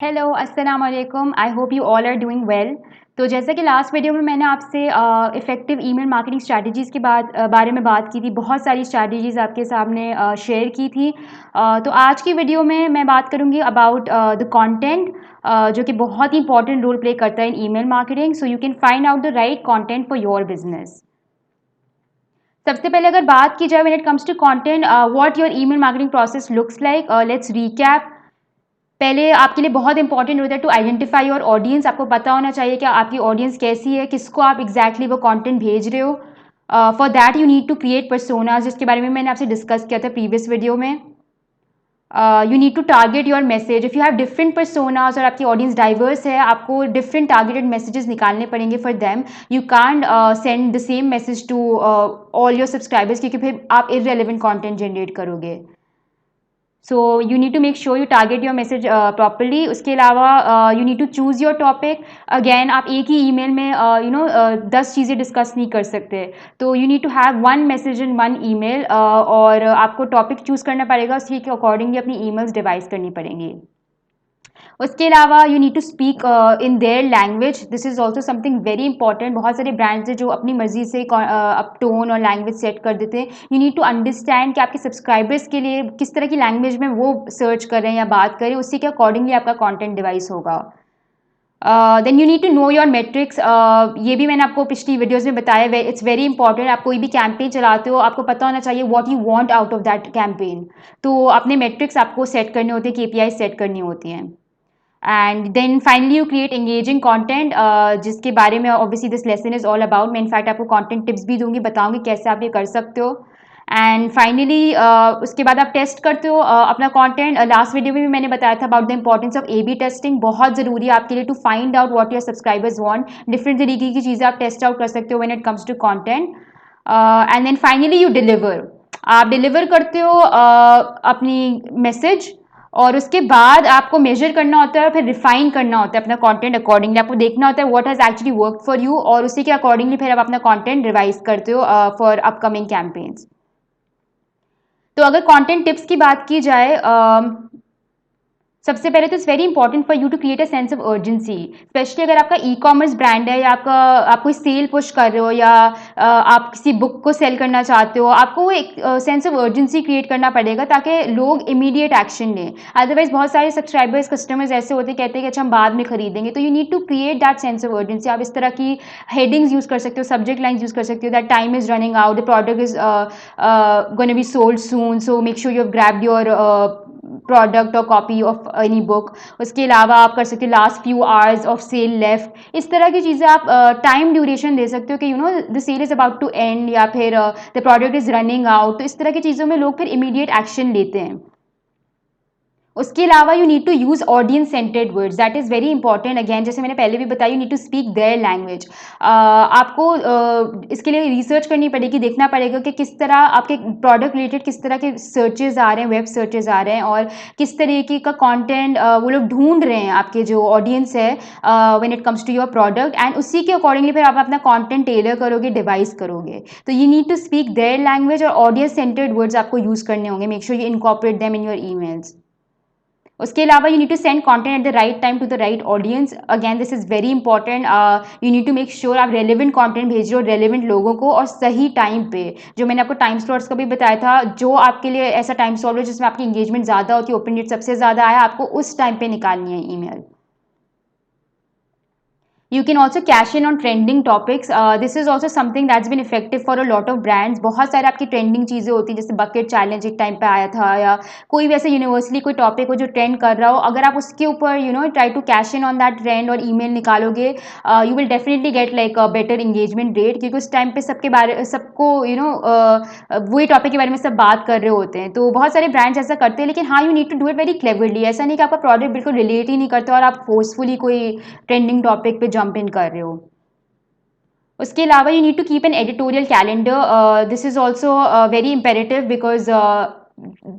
Hello, अस्सलाम वालेकुम। I hope you all are doing well. तो जैसा कि लास्ट वीडियो में मैंने आपसे इफ़ेक्टिव ईमेल मार्केटिंग स्ट्रैटेजीज़ के बारे में बात की थी। बहुत सारी स्ट्रैटेजीज़ आपके सामने शेयर की थी। तो आज की वीडियो में मैं बात करूँगी अबाउट द कंटेंट, जो कि बहुत ही इंपॉर्टेंट रोल प्ले करता है in email marketing, so you can find out the right content for your business. सबसे पहले अगर बात की जाए when it comes to content, what your email marketing process looks like, let's recap. पहले आपके लिए बहुत इंपॉर्टेंट होता है टू आइडेंटिफाई योर ऑडियंस। आपको पता होना चाहिए कि आपकी ऑडियंस कैसी है, किसको आप एग्जैक्टली वो कंटेंट भेज रहे हो। For that you need to create personas, जिसके बारे में मैंने आपसे डिस्कस किया था प्रीवियस वीडियो में। You need to target your message. If you have different personas और आपकी ऑडियंस डाइवर्स है, आपको डिफरेंट टारगेटेड मैसेजेस निकालने पड़ेंगे for them. You can't send the same message to all your subscribers, क्योंकि फिर आप इररेलेवेंट कंटेंट जनरेट करोगे। So you need to make sure you target your message properly. उसके अलावा you need to choose your topic. Again आप एक ही email में 10 चीज़ें डिस्कस नहीं कर सकते। तो you need to have one message in one email, और आपको टॉपिक चूज़ करना पड़ेगा, उसी के अकॉर्डिंगली अपनी ईमेल्स डिवाइस करनी पड़ेंगी। उसके अलावा you need to speak in their language. This is also something very important. बहुत सारे ब्रांड्स हैं जो अपनी मर्जी से अब टोन और लैंग्वेज सेट कर देते हैं। यू नीड टू अंडरस्टैंड कि आपके सब्सक्राइबर्स के लिए किस तरह की लैंग्वेज में वो सर्च कर रहे हैं या बात करें, उसी के अकॉर्डिंगली आपका कॉन्टेंट डिवाइस होगा। Then you need to know your metrics. ये भी मैंने आपको पिछली वीडियोज़ में बताया। It's very important. आप कोई भी कैंपेन चलाते हो, आपको पता होना चाहिए what you want out of that campaign. तो अपने मेट्रिक्स आपको सेट करने होते हैं, केपीआई सेट करनी होती हैं। And then finally you create engaging content, जिसके बारे में obviously this lesson is all about. मैं इनफैक्ट आपको कंटेंट टिप्स भी दूंगी, बताऊंगी कैसे आप ये कर सकते हो। एंड फाइनली उसके बाद आप टेस्ट करते हो अपना कंटेंट। लास्ट वीडियो में भी मैंने बताया था about the importance of A B testing. बहुत ज़रूरी है आपके लिए to find out what your subscribers want. Different तरीके की चीज़ें आप टेस्ट आउट कर सकते हो when it comes to content. And then finally you deliver. आप डिलीवर करते हो अपनी मैसेज, और उसके बाद आपको मेजर करना होता है, फिर रिफाइन करना होता है अपना कंटेंट अकॉर्डिंगली। आपको देखना होता है what has actually work for you, और उसी के अकॉर्डिंगली फिर आप अपना कंटेंट रिवाइज करते हो फॉर अपकमिंग कैंपेन्स। तो अगर कंटेंट टिप्स की बात की जाए, सबसे पहले तो it's very important for you to create a sense of urgency. Specially अगर आपका ई कॉमर्स ब्रांड है, या आप कोई सेल पुश कर रहे हो, या आप किसी बुक को सेल करना चाहते हो, आपको वो एक सेंस ऑफ अर्जेंसी क्रिएट करना पड़ेगा ताकि लोग इमीडिएट एक्शन लें। अदरवाइज बहुत सारे सब्सक्राइबर्स, कस्टमर्स ऐसे होते कहते हैं कि अच्छा हम बाद में खरीदेंगे। तो you need to create that sense of urgency. आप इस तरह की हेडिंग्स यूज़ कर सकते हो, सब्जेक्ट लाइन्स यूज़ कर सकते हो, that time is running out, the product is gonna be sold soon, so make sure you have grabbed your product और कॉपी ऑफ एनी बुक। उसके अलावा आप कर सकते हो last few hours of sale left. इस तरह की चीज़ें आप टाइम ड्यूरेशन दे सकते हो कि the sale is about to end, या फिर the product is running out. तो इस तरह की चीज़ों में लोग फिर इमीडिएट एक्शन लेते हैं। उसके अलावा you need to use audience centered words, that is very important. Again जैसे मैंने पहले भी बताया, you need to speak their language. आपको इसके लिए रिसर्च करनी पड़ेगी, देखना पड़ेगा कि किस तरह आपके प्रोडक्ट रिलेटेड किस तरह के सर्चेज आ रहे हैं, वेब सर्चेज आ रहे हैं, और किस तरीके का कंटेंट वो लोग ढूंढ रहे हैं, आपके जो ऑडियंस है when it comes to your product. And उसी के अकॉर्डिंगली फिर आप अपना कंटेंट टेलर करोगे, डिवाइस करोगे। तो you need to speak their language, और ऑडियंस सेंटर्ड वर्ड्स आपको यूज़ करने होंगे। Make sure you incorporate them in your emails. उसके अलावा you need to send content at the right time to the right audience. Again this is very important. You need to make sure आप relevant content भेज रहे हो relevant लोगों को, और सही टाइम पे। जो मैंने आपको टाइम स्लॉट्स का भी बताया था, जो आपके लिए ऐसा टाइम स्लॉट हो जिसमें आपकी एंगेजमेंट ज़्यादा होती है, ओपन रेट सबसे ज़्यादा आया, आपको उस टाइम पे निकालनी है email. You can also cash in on trending topics. This is also something that's been effective for a lot of brands. बहुत सारे आपकी ट्रेंडिंग चीज़ें होती हैं, जैसे बकेट चैलेंज एक टाइम पे आया था, या कोई भी ऐसा यूनिवर्सली कोई टॉपिक हो जो ट्रेंड कर रहा हो। अगर आप उसके ऊपर try to cash in on that trend और ईमेल निकालोगे, you will definitely get like a better engagement rate, क्योंकि उस टाइम पे सबको वही टॉपिक के बारे में सब बात कर रहे होते हैं। तो बहुत सारे ब्रांड्स ऐसा करते हैं, लेकिन हाँ, you need to do it very cleverly. ऐसा नहीं कि आपका प्रोडक्ट बिल्कुल रिलेट ही नहीं करता और आप फोर्सफुली कोई ट्रेंडिंग टॉपिक पे जंप इन कर रहे हो। उसके अलावा you need to keep an editorial calendar. This is also very imperative, because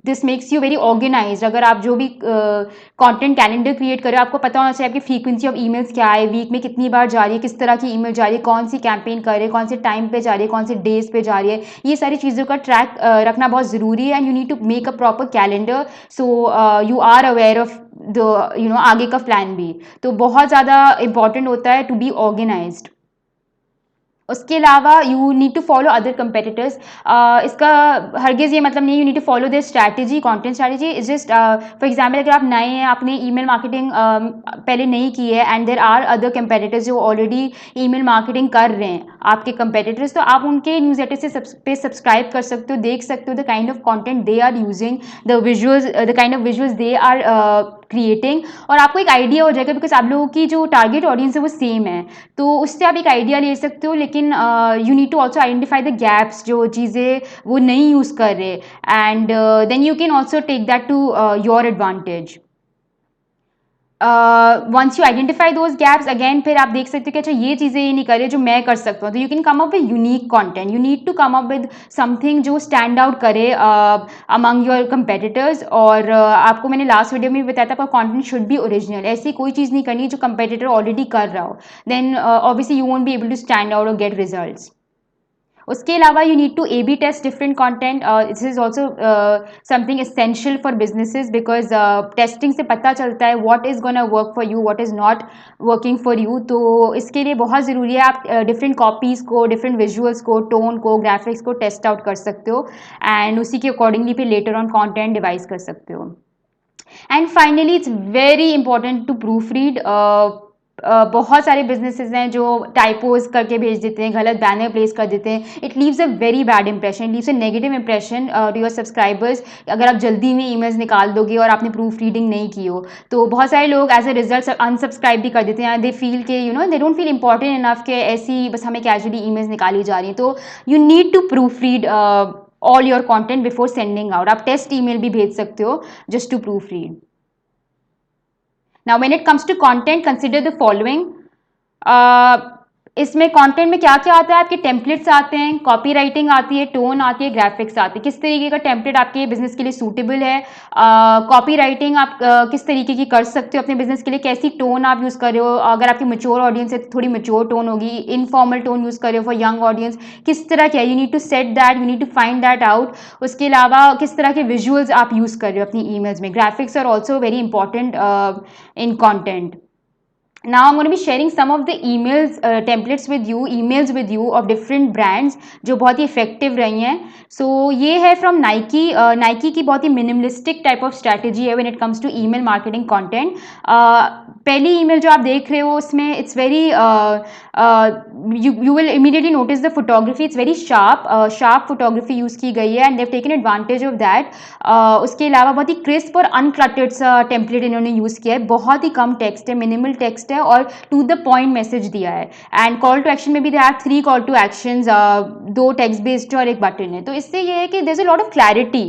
this makes you very organized. अगर आप जो भी कंटेंट कैलेंडर क्रिएट करें, आपको पता होना चाहिए आपकी फ्रीक्वेंसी ऑफ ईमेल्स क्या है, वीक में कितनी बार जा रही है, किस तरह की ईमेल जा रही है, कौन सी कैंपेन कर रहे हैं, कौन से टाइम पे जा रही है, कौन से डेज पे जा रही है। ये सारी चीज़ों का ट्रैक रखना बहुत ज़रूरी है, and you need to make a proper calendar so you are aware of the आगे का प्लान भी। तो बहुत ज़्यादा इंपॉर्टेंट होता है टू बी ऑर्गेनाइज्ड। उसके अलावा you need to follow other competitors. इसका हरगिज़ ये मतलब नहीं you need to follow this strategy, content strategy is just for example अगर आप नए हैं, आपने ईमेल मार्केटिंग पहले नहीं की है and there are other competitors जो ऑलरेडी ईमेल मार्केटिंग कर रहे हैं आपके कंपेटिटर्स, तो आप उनके न्यूज़लेटर से पे सब्सक्राइब कर सकते हो, देख सकते हो the kind of content they are using, the kind of visuals they are creating, और आपको एक आइडिया हो जाएगा बिकॉज आप लोगों की जो टारगेट ऑडियंस है वो सेम है, तो उससे आप एक आइडिया ले सकते हो। लेकिन you need to also identify the gaps, जो चीज़ें वो नहीं यूज़ कर रहे, and then you can also take that to your advantage. Once you identify those gaps again, फिर आप देख सकते हो कि अच्छा ये चीज़ें ये नहीं कर रहे जो मैं कर सकता हूँ, तो you can come up with unique content. You need to come up with something जो स्टैंड आउट करे अमंग योर कंपेटिटर्स। और आपको मैंने लास्ट वीडियो में भी बताया था आपका कंटेंट शुड बी ओरिजिनल, ऐसी कोई चीज़ नहीं करनी जो कंपेटिटर ऑलरेडी कर रहा हो, then obviously you won't be able to stand out और गेट रिजल्ट्स। उसके अलावा you need to A B test different content. This is also something essential for businesses because testing से पता चलता है what is gonna work for you, what is not working for you. तो इसके लिए बहुत ज़रूरी है आप डिफरेंट कॉपीज़ को, डिफरेंट विजुअल्स को, टोन को, ग्राफिक्स को टेस्ट आउट कर सकते हो, एंड उसी के अकॉर्डिंगली फिर लेटर ऑन कॉन्टेंट डिवाइस कर सकते हो। And finally it's very important to proofread. बहुत सारे बिजनेसेस हैं जो टाइपोज करके भेज देते हैं, गलत बैनर प्लेस कर देते हैं। It leaves a very bad impression, it leaves a negative impression to your subscribers अगर आप जल्दी में ईमेल्स निकाल दोगे और आपने प्रूफ रीडिंग नहीं की हो। तो बहुत सारे लोग एज अ रिजल्ट अनसब्सक्राइब भी कर देते हैं, दे फील के they don't feel important enough के ऐसी बस हमें कैजुअली ईमेल्स निकाली जा रही हैं। तो you need to proofread all your content before sending out. आप टेस्ट ईमेल भी भेज सकते हो just to proofread. Now, when it comes to content, consider the following. इसमें कंटेंट में क्या क्या आता है, आपके टेम्पलेट्स आते हैं, कॉपी राइटिंग आती है, टोन आती है, ग्राफिक्स आती है। किस तरीके का टेम्पलेट आपके बिजनेस के लिए सूटेबल है, कॉपी राइटिंग आप किस तरीके की कर सकते हो अपने बिजनेस के लिए, कैसी टोन आप यूज़ कर रहे हो, अगर आपकी मैच्योर ऑडियंस है तो थोड़ी मैच्योर टोन होगी, इनफॉर्मल टोन यूज़ कर रहे हो फॉर यंग ऑडियंस, किस तरह क्या, you need to set that, you need to find that out. उसके अलावा किस तरह के विजुअल्स आप यूज़ कर रहे हो अपनी ईमेल्स में, graphics are also very important in content. Now I'm going to be sharing some of the templates with you, emails with you of different brands जो बहुत ही effective रही हैं। So ये है from Nike। Nike की बहुत ही minimalistic type of strategy है when it comes to email marketing content। पहली email जो आप देख रहे हो उसमें it's very you will immediately notice the photography, it's very sharp photography use की गई है and they've taken advantage of that। उसके अलावा बहुत ही crisp और uncluttered सा टेम्पलेट इन्होंने यूज़ किया है, बहुत ही कम टेक्स्ट है, मिनिमल टेक्स्ट है और टू द पॉइंट मैसेज दिया है। एंड कॉल टू एक्शन में भी they have 3 call to actions, 2 text based और एक बटन है। तो इससे ये है कि there is a lot of clarity.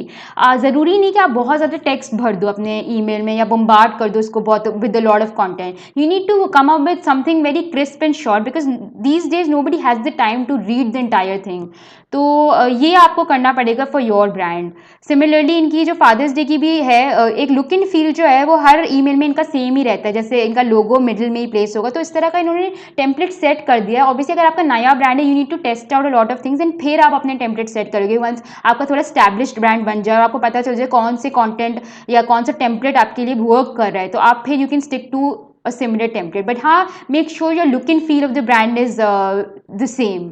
ज़रूरी नहीं कि आप बहुत ज़्यादा टेक्स्ट भर दो अपने ईमेल में या बम्बार्ड कर दो उसको बहुत with a lot of content. You need to come up with something very crisp and short because these days nobody has the time to read the entire thing. तो ये आपको करना पड़ेगा फॉर योर ब्रांड। सिमिलरली इनकी जो fathers day की भी है, एक लुक एंड फील जो है वो हर ईमेल में इनका सेम ही रहता है, जैसे इनका लोगो मिडिल में ही प्लेस होगा, तो इस तरह का इन्होंने टेम्पलेट सेट कर दिया। ऑब्वियसली अगर आपका नया ब्रांड है you need to test out a lot of things and फिर आप अपने टेम्पलेट सेट करोगे। वंस आपका थोड़ा स्टैब्लिश्ड ब्रांड बन जाए और आपको पता चल जाए कौन से कॉन्टेंट या कौन सा टेम्पलेट आपके लिए वर्क कर रहा है, तो आप फिर you can stick to a similar template. But हाँ, make sure your look and feel of the brand is the same.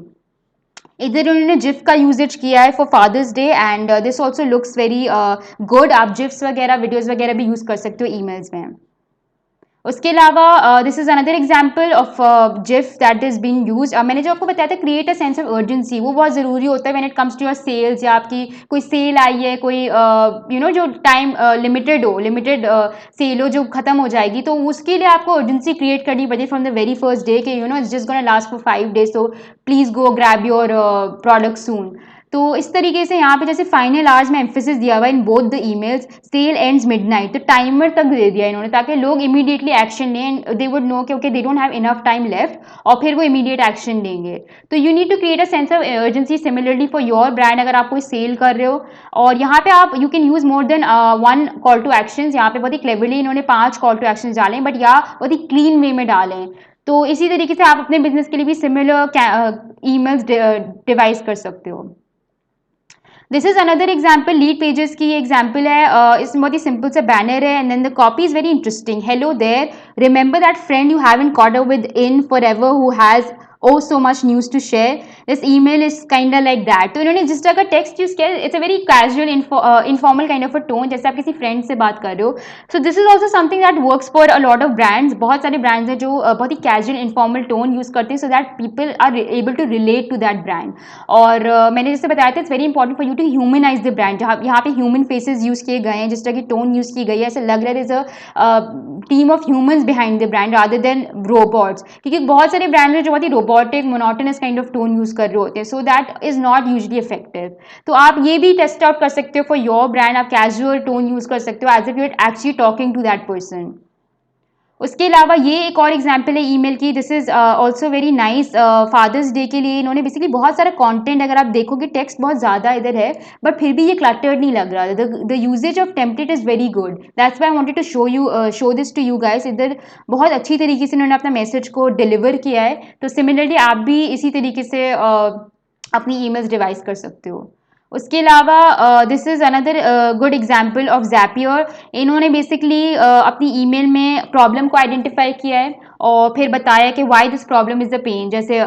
इधर उन्होंने जिफ का यूजेज किया है for Father's Day and this also looks very good. आप GIFs वगैरह videos वगैरह भी यूज़ कर सकते हो ईमेल्स में। उसके अलावा this is another example of GIF that is being used. मैंने जो आपको बताया था create a sense of urgency, वो बहुत ज़रूरी होता है when it comes to your sales, या आपकी कोई सेल आई है, कोई जो टाइम लिमिटेड सेल हो जो ख़त्म हो जाएगी, तो उसके लिए आपको अर्जेंसी क्रिएट करनी पड़ती from the very first day कि it's just gonna last for 5 days, so please go grab your product soon. तो इस तरीके से यहाँ पे जैसे फाइनल आवर्स में एम्फेसिस दिया हुआ in both the emails, sale ends midnight, तो टाइमर तक दे दिया इन्होंने ताकि लोग इमीडिएटली एक्शन लें एंड दे वुड नो कि okay they don't have enough time left और फिर वो इमीडिएट एक्शन लेंगे। तो you need to create a sense of urgency similarly for your brand. अगर आप कोई सेल कर रहे हो और यहाँ पे आप you can use more than one call to action. यहाँ पे बहुत ही क्लेवरली इन्होंने 5 कॉल टू एक्शन डालें, बट या बहुत ही क्लीन वे में डालें। तो इसी तरीके से आप अपने बिजनेस के लिए भी सिमिलर ईमेल्स डिवाइस कर सकते हो। This is another example, lead pages की एग्जाम्पल है। इसमें बहुत ही सिंपल सा बैनर है and then the copy is very interesting. Hello there, remember that friend you haven't caught up with in forever who has oh so much news to share, this email is kind of like that। तो इन्होंने जिस तरह का text use किया, it's a very casual informal kind of a tone, जैसे आप किसी friend से बात कर रहे हो। So this is also something that works for a lot of brands. बहुत सारे ब्रांड्स हैं जो बहुत ही कैजुअल इनफॉर्मल टोन यूज करते हैं so that people are able to relate to that brand. और मैंने जैसे बताया था, it's very important for you to humanize the brand. जहाँ यहाँ पे ह्यूमन फेसेस यूज किए गए हैं, जिस तरह की टोन यूज की गई है, ऐसा लग रहा है is a team of humans behind the brand rather than robots. क्योंकि बहुत सारे ब्रांड हैं जो बहुत ही robotic monotonous kind of tone use कर रहे होते हैं, so that is not usually effective. तो आप ये भी टेस्ट आउट कर सकते हो फॉर योर ब्रांड। आप कैजुअल टोन यूज कर सकते हो as if you are actually talking to that person. उसके अलावा ये एक और एग्जाम्पल है ईमेल की, this is also very nice. Father's day के लिए इन्होंने बेसिकली बहुत सारा कंटेंट, अगर आप देखोगे टेक्स्ट बहुत ज़्यादा इधर है बट फिर भी ये क्लटर्ड नहीं लग रहा। The usages of template is very good, that's why I wanted to show this to you guys. इधर बहुत अच्छी तरीके से इन्होंने अपना मैसेज को डिलीवर किया है। तो सिमिलरली आप भी इसी तरीके से अपनी ईमेल्स डिवाइस कर सकते हो। उसके अलावा this is another good example of Zapier. इन्होंने बेसिकली अपनी ईमेल में प्रॉब्लम को आइडेंटिफाई किया है और फिर बताया कि why this problem is the pain. जैसे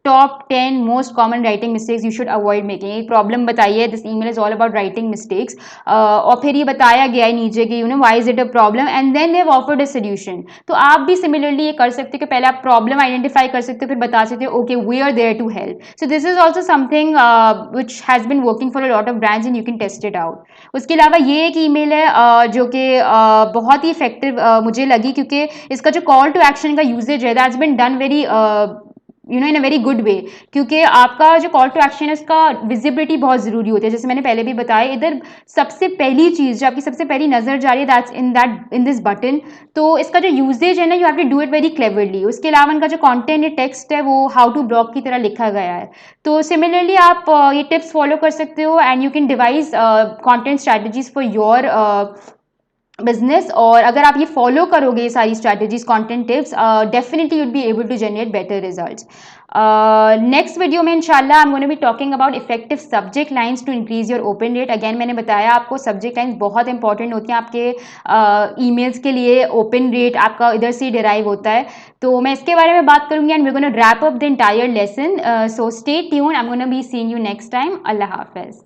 top 10 most common writing mistakes you should avoid making, एक प्रॉब्लम बताइए है, this email is all about writing mistakes. और फिर ये बताया गया है नीचे कि you know why is it a problem and then they have offered a solution. तो आप भी सिमिलरली ये कर सकते हो कि पहले आप प्रॉब्लम आइडेंटिफाई कर सकते हो, फिर बता सकते हो okay we are there to help. So this is also something which has been working for a lot of brands and you can test it out. उसके अलावा ये एक ईमेल है जो कि बहुत ही इफेक्टिव मुझे लगी, क्योंकि इसका जो कॉल टू एक्शन का यूजेज है that's been done very you know in a very good way. क्योंकि आपका जो कॉल टू एक्शन है उसका विजिबिलिटी बहुत ज़रूरी होती है, जैसे मैंने पहले भी बताया। इधर सबसे पहली चीज़ जो आपकी सबसे पहली नज़र जा रही है दैट्स इन दिस बटन। तो इसका जो यूजेज है ना, you have to do it very cleverly. उसके अलावा इनका जो कंटेंट है, टेक्स्ट है, वो हाउ टू ब्लॉग की तरह लिखा गया है। तो सिमिलरली आप ये टिप्स फॉलो कर सकते हो and you can devise content strategies for your business. और अगर आप ये फॉलो करोगे सारी strategies, content tips, definitely you'd be able to generate better results. Next video में इंशाल्लाह I am gonna be talking about effective subject lines to increase your open rate. Again मैंने बताया आपको सब्जेक्ट लाइंस बहुत important होती हैं आपके emails के लिए। ओपन रेट आपका इधर से डिराइव होता है। तो मैं इसके बारे में बात करूंगी and we gonna wrap up the entire lesson. So stay tuned, I am gonna be seeing you next time. अल्लाह हाफिज।